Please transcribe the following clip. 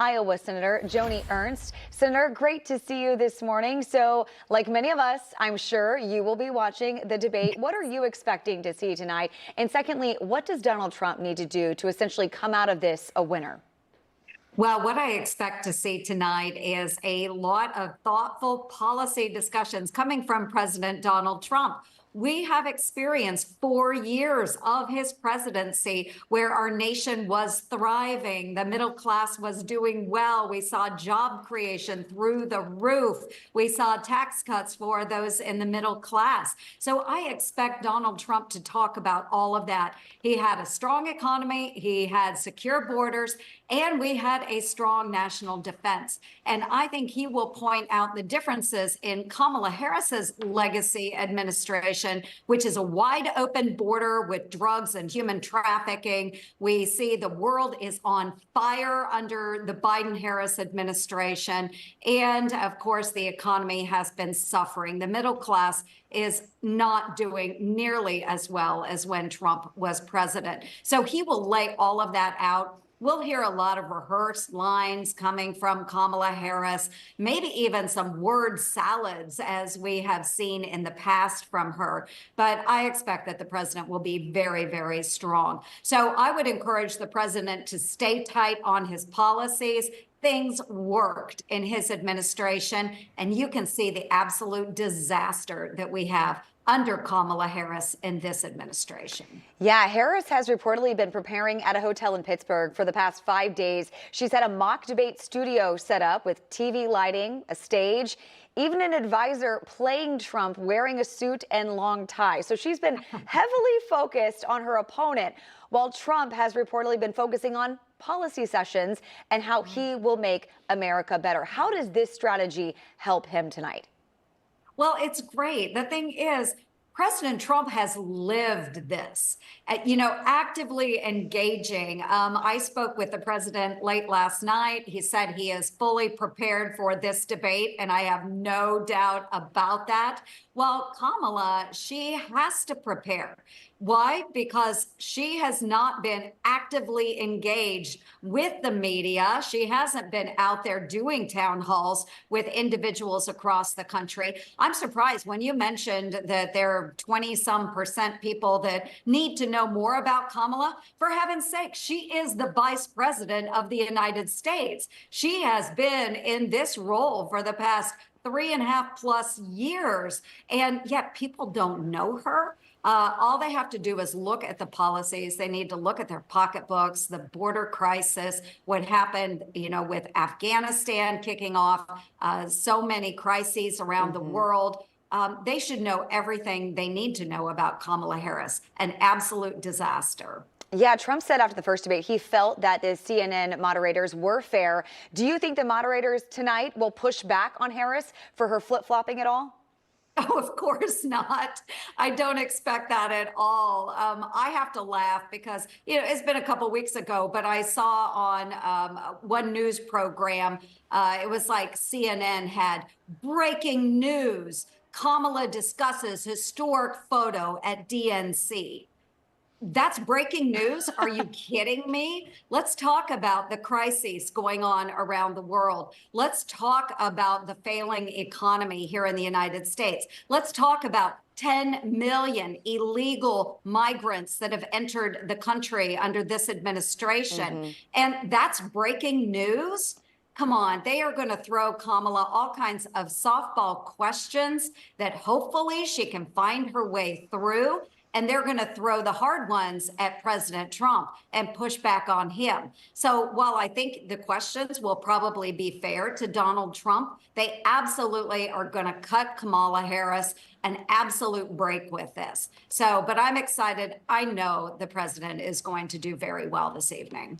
Iowa Senator Joni Ernst. Senator, great to see you this morning. So, like many of us, I'm sure you will be watching the debate. What are you expecting to see tonight? And secondly, what does Donald Trump need to do to essentially come out of this a winner? Well, what I expect to see tonight is a lot of thoughtful policy discussions coming from President Donald Trump. We have experienced 4 years of his presidency where our nation was thriving. The middle class was doing well. We saw job creation through the roof. We saw tax cuts for those in the middle class. So I expect Donald Trump to talk about all of that. He had a strong economy, he had secure borders, and we had a strong national defense. And I think he will point out the differences in Kamala Harris's legacy administration, which is a wide open border with drugs and human trafficking. We see the world is on fire under the Biden-Harris administration. And of course, the economy has been suffering. The middle class is not doing nearly as well as when Trump was president. So he will lay all of that out. We'll hear a lot of rehearsed lines coming from Kamala Harris, maybe even some word salads as we have seen in the past from her. But I expect that the president will be very, very strong. So I would encourage the president to stay tight on his policies. Things worked in his administration, and you can see the absolute disaster that we have under Kamala Harris in this administration. Yeah, Harris has reportedly been preparing at a hotel in Pittsburgh for the past 5 days. She's had a mock debate studio set up with TV lighting, a stage, even an advisor playing Trump wearing a suit and long tie. So she's been heavily focused on her opponent, while Trump has reportedly been focusing on policy sessions and how he will make America better. How does this strategy help him tonight? Well, it's great. The thing is, President Trump has lived this, actively engaging. I spoke with the president late last night. He said he is fully prepared for this debate, and I have no doubt about that. Well, Kamala, she has to prepare. Why? Because she has not been actively engaged with the media. She hasn't been out there doing town halls with individuals across the country. I'm surprised when you mentioned that there are 20-some% people that need to know more about Kamala. For heaven's sake, she is the vice president of the United States. She has been in this role for the past 3.5+ years, and yet people don't know her. All they have to do is look at the policies. They need to look at their pocketbooks, the border crisis, what happened, with Afghanistan kicking off so many crises around the world. They should know everything they need to know about Kamala Harris, an absolute disaster. Yeah, Trump said after the first debate he felt that the CNN moderators were fair. Do you think the moderators tonight will push back on Harris for her flip-flopping at all? Oh, of course not. I don't expect that at all. I have to laugh because, it's been a couple weeks ago, but I saw on one news program, it was like CNN had breaking news. Kamala discusses historic photo at DNC. That's breaking news. Are you kidding me? Let's talk about the crises going on around the world. Let's talk about the failing economy here in the United States. Let's talk about 10 million illegal migrants that have entered the country under this administration. And that's breaking news. Come on, they are going to throw Kamala all kinds of softball questions that hopefully she can find her way through. And they're going to throw the hard ones at President Trump and push back on him. So while I think the questions will probably be fair to Donald Trump, they absolutely are going to cut Kamala Harris an absolute break with this. So, but I'm excited. I know the president is going to do very well this evening.